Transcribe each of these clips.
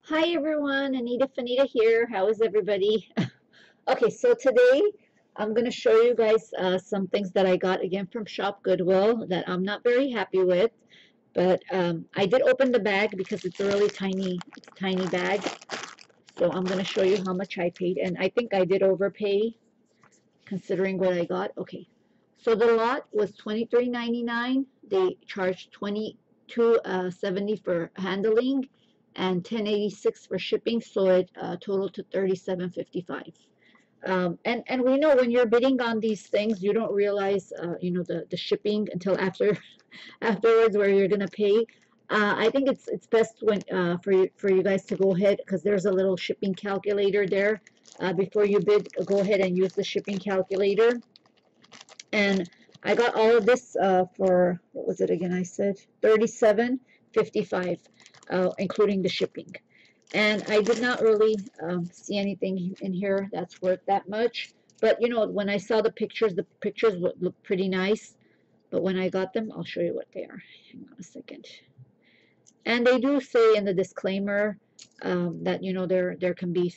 Hi everyone, Anita Fanita here. How is everybody? Okay, so today I'm going to show you guys some things that I got again from Shop Goodwill that I'm not very happy with, but I did open the bag because it's a really tiny bag. So I'm going to show you how much I paid, and I think I did overpay considering what I got. Okay, so the lot was $23.99. They charged $22.70 for handling and $10.86 for shipping, so it totaled to $37.55. And we know when you're bidding on these things, you don't realize, the shipping until afterwards where you're gonna pay. I think it's best when for you guys to go ahead because there's a little shipping calculator there. Before you bid, go ahead and use the shipping calculator. And I got all of this for what was it again? I said 37.55, including the shipping. And I did not really see anything in here that's worth that much. But when I saw the pictures look pretty nice. But when I got them, I'll show you what they are. Hang on a second. And they do say in the disclaimer that there can be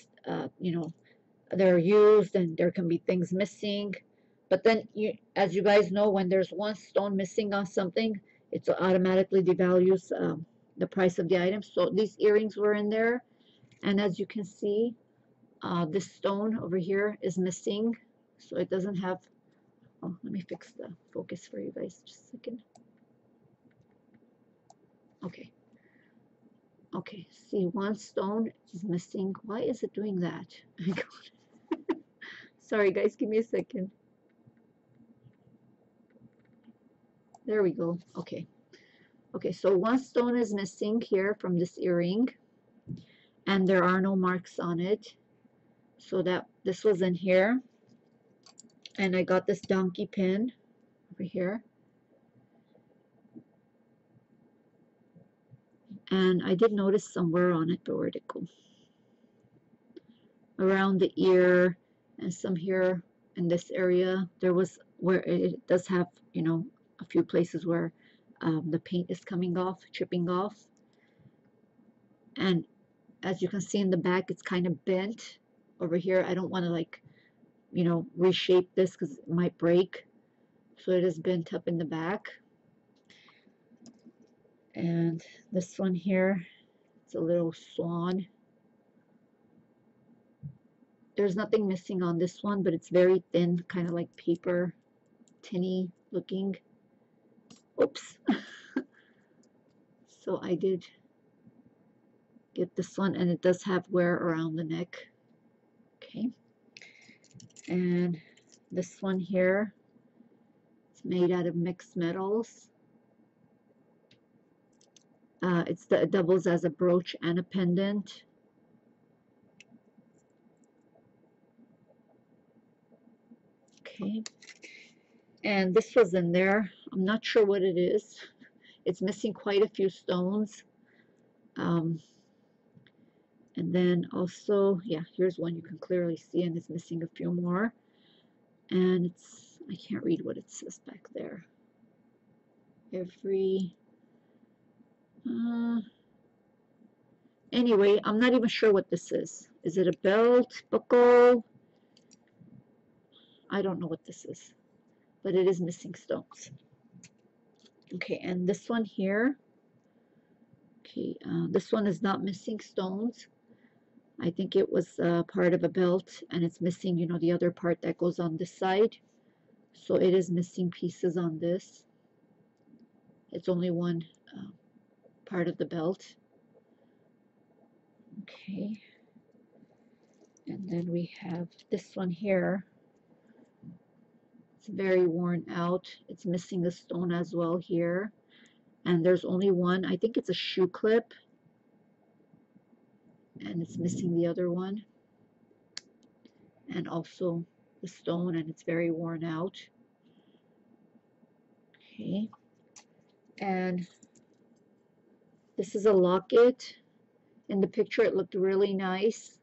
they're used and there can be things missing. But then as you guys know, when there's one stone missing on something, it automatically devalues the price of the item. So these earrings were in there. And as you can see, this stone over here is missing. So it doesn't have, oh, let me fix the focus for you guys just a second. Okay. Okay, see, one stone is missing. Why is it doing that? Sorry guys, give me a second. There we go. Okay. Okay, so one stone is missing here from this earring, and there are no marks on it. So that this was in here. And I got this donkey pin over here. And I did notice somewhere on it, but where'd it go? Around the ear and some here in this area, there was where it does have, a few places where the paint is coming off, chipping off. And as you can see in the back, it's kind of bent over here. I don't want to reshape this because it might break. So it is bent up in the back. And this one here, it's a little swan. There's nothing missing on this one, but it's very thin, kind of like paper, tinny looking. Oops. So I did get this one, and it does have wear around the neck. Okay. And this one here, it's made out of mixed metals. It doubles as a brooch and a pendant. Okay. And this was in there. I'm not sure what it is. It's missing quite a few stones. And then also, yeah, here's one you can clearly see, and it's missing a few more. And I can't read what it says back there. Anyway, I'm not even sure what this is. Is it a belt, buckle? I don't know what this is, but it is missing stones. Okay, and this one here. Okay, this one is not missing stones. I think it was part of a belt, and it's missing, the other part that goes on this side. So it is missing pieces on this. It's only one part of the belt. Okay. And then we have this one here. It's very worn out. It's missing a stone as well here. And there's only one. I think it's a shoe clip. And it's missing the other one. And also the stone, and it's very worn out. Okay. And this is a locket. In the picture, it looked really nice.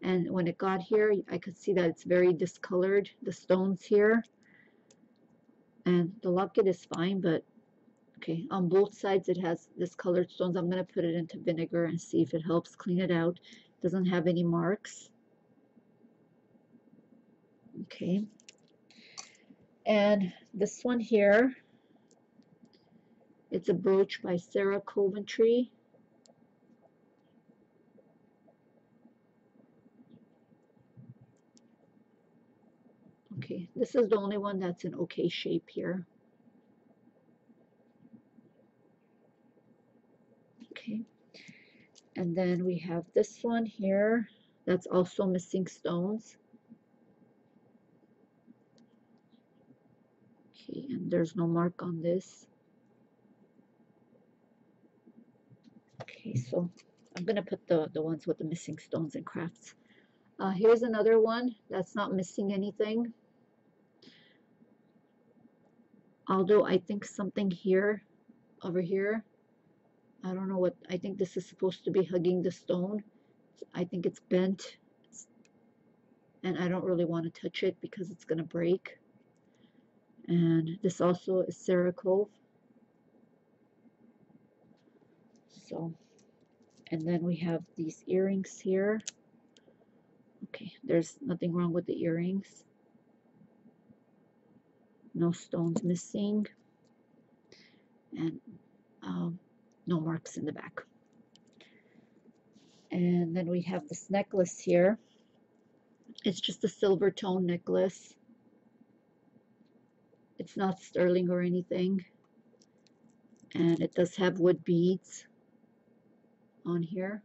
And when it got here, I could see that it's very discolored, the stones here. And the locket is fine, but Okay, on both sides it has this colored stones. I'm going to put it into vinegar and see if it helps clean it out. It doesn't have any marks. Okay, and this one here, it's a brooch by Sarah Coventry. Okay, this is the only one that's in okay shape here. Okay, and then we have this one here that's also missing stones. Okay, and there's no mark on this. Okay, so I'm gonna put the ones with the missing stones in crafts. Here's another one that's not missing anything. Although I think something here, over here, I don't know what, I think this is supposed to be hugging the stone. I think it's bent, and I don't really want to touch it because it's gonna break. And this also is Sarah Cove. So, and then we have these earrings here. Okay, there's nothing wrong with the earrings. No stones missing. And no marks in the back. And then we have this necklace here. It's just a silver tone necklace. It's not sterling or anything. And it does have wood beads on here.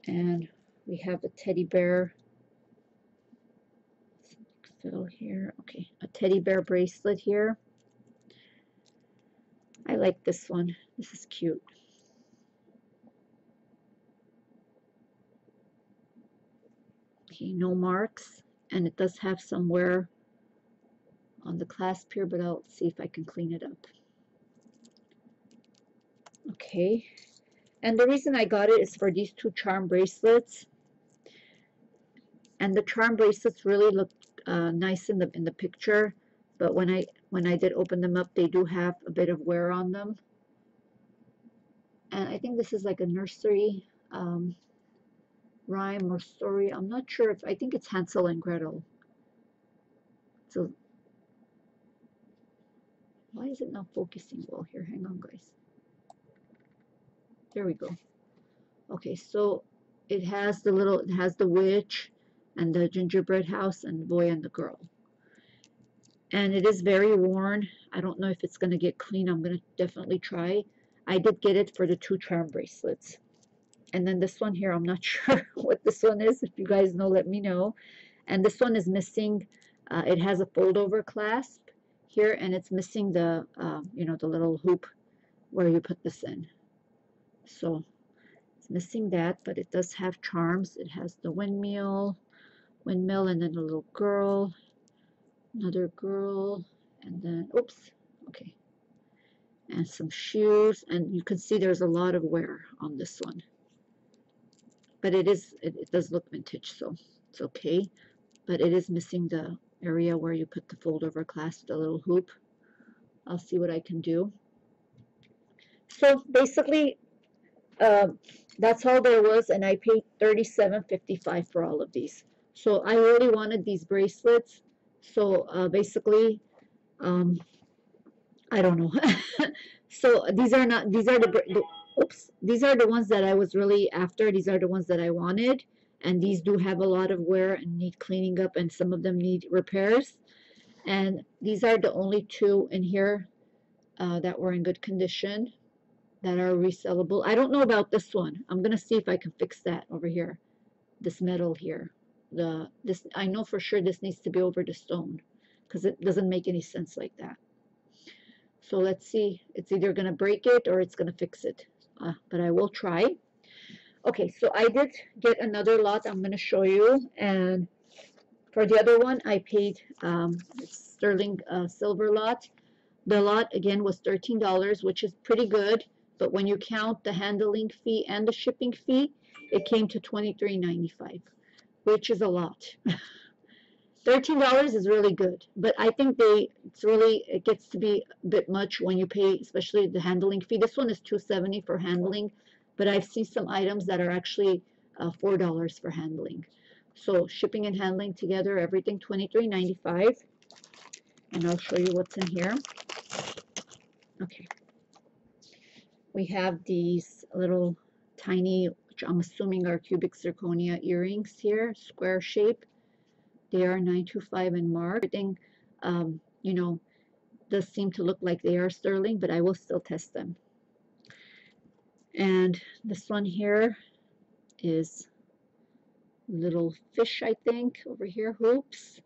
And we have a teddy bear. Fill here. Okay, a teddy bear bracelet here. I like this one. This is cute. Okay, no marks. And it does have some wear on the clasp here, but I'll see if I can clean it up. Okay, and the reason I got it is for these two charm bracelets. And the charm bracelets really look nice in the picture, but when I did open them up, they do have a bit of wear on them. And I think this is like a nursery rhyme or story. I'm not sure if, I think it's Hansel and Gretel. So why is it not focusing well here? Hang on, guys. There we go. Okay, so it has the witch and the gingerbread house and the boy and the girl. And it is very worn. I don't know if it's going to get clean. I'm going to definitely try. I did get it for the two charm bracelets. And then this one here, I'm not sure what this one is. If you guys know, let me know. And this one is missing, it has a fold over clasp here, and it's missing the, you know, the little hoop where you put this in. So it's missing that, but it does have charms. It has the windmill, and then a little girl, another girl, and then, oops, okay, and some shoes. And you can see there's a lot of wear on this one, but it does look vintage, so it's okay. But it is missing the area where you put the fold over clasp, the little hoop. I'll see what I can do. So basically, that's all there was, and I paid $37.55 for all of these. So I really wanted these bracelets. So basically, I don't know. So these are these are the ones that I was really after. These are the ones that I wanted, and these do have a lot of wear and need cleaning up, and some of them need repairs. And these are the only two in here that were in good condition, that are resellable. I don't know about this one. I'm gonna see if I can fix that over here. This metal here. This I know for sure this needs to be over the stone, because it doesn't make any sense like that. So let's see. It's either gonna break it or it's gonna fix it. But I will try. Okay, so I did get another lot I'm gonna show you, and for the other one I paid it's sterling silver lot. The lot again was $13, which is pretty good, but when you count the handling fee and the shipping fee, it came to $23.95, which is a lot. $13 is really good, but I think it gets to be a bit much when you pay, especially the handling fee. This one is $2.70 for handling, but I've seen some items that are actually $4 for handling. So shipping and handling together, everything $23.95, and I'll show you what's in here. Okay, we have these little tiny, which I'm assuming are cubic zirconia earrings here, square shape. They are 925 in mark. Everything, you know, does seem to look like they are sterling, but I will still test them. And this one here is little fish, I think, over here, hoops.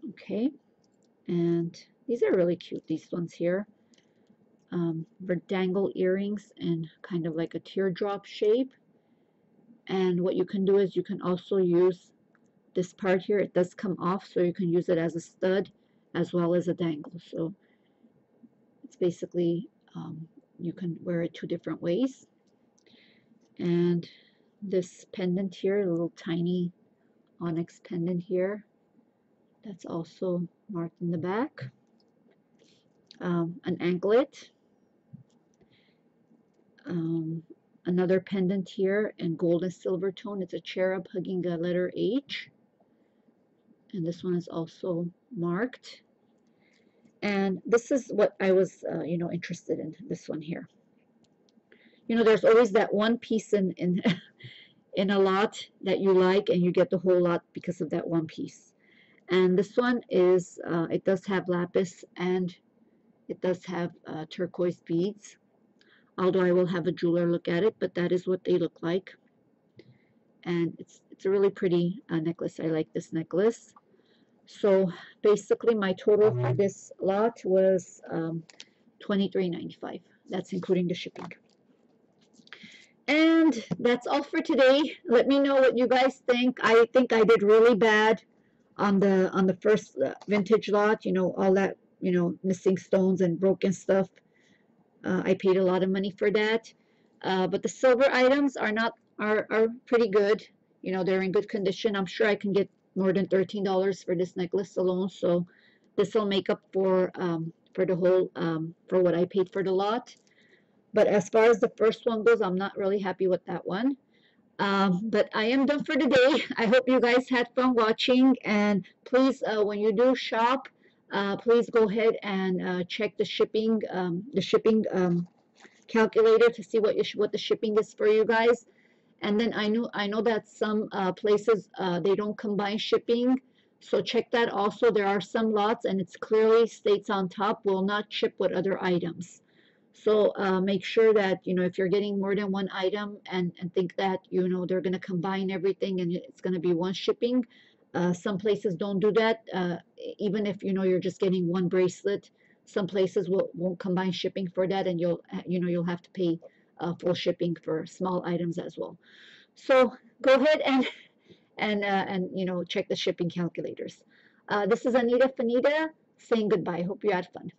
Okay, and these are really cute, these ones here. For dangle earrings and kind of like a teardrop shape. And what you can do is you can also use this part here. It does come off, so you can use it as a stud as well as a dangle. So it's basically, you can wear it 2 different ways. And this pendant here, a little tiny onyx pendant here, that's also marked in the back. An anklet. Another pendant here in gold and silver tone. It's a cherub hugging a letter H. And this one is also marked. And this is what I was, interested in, this one here. There's always that one piece in in a lot that you like, and you get the whole lot because of that one piece. And this one is, it does have lapis, and it does have turquoise beads. Although I will have a jeweler look at it, but that is what they look like. And it's a really pretty necklace. I like this necklace. So basically my total for this lot was $23.95. That's including the shipping. And that's all for today. Let me know what you guys think. I think I did really bad on the first vintage lot, all that, missing stones and broken stuff. I paid a lot of money for that. But the silver items are pretty good. They're in good condition. I'm sure I can get more than $13 for this necklace alone. So this will make up for the whole for what I paid for the lot. But as far as the first one goes, I'm not really happy with that one. But I am done for today. I hope you guys had fun watching. And please, when you do shop, please go ahead and check the shipping calculator to see what the shipping is for you guys. And then I know that some places they don't combine shipping, so check that also. There are some lots, and it's clearly states on top, will not ship with other items. So make sure that if you're getting more than one item and think that they're going to combine everything and it's going to be one shipping. Some places don't do that. Even if you're just getting one bracelet, some places won't combine shipping for that, and you'll have to pay full shipping for small items as well. So go ahead and check the shipping calculators. This is Anita Fanita saying goodbye. Hope you had fun.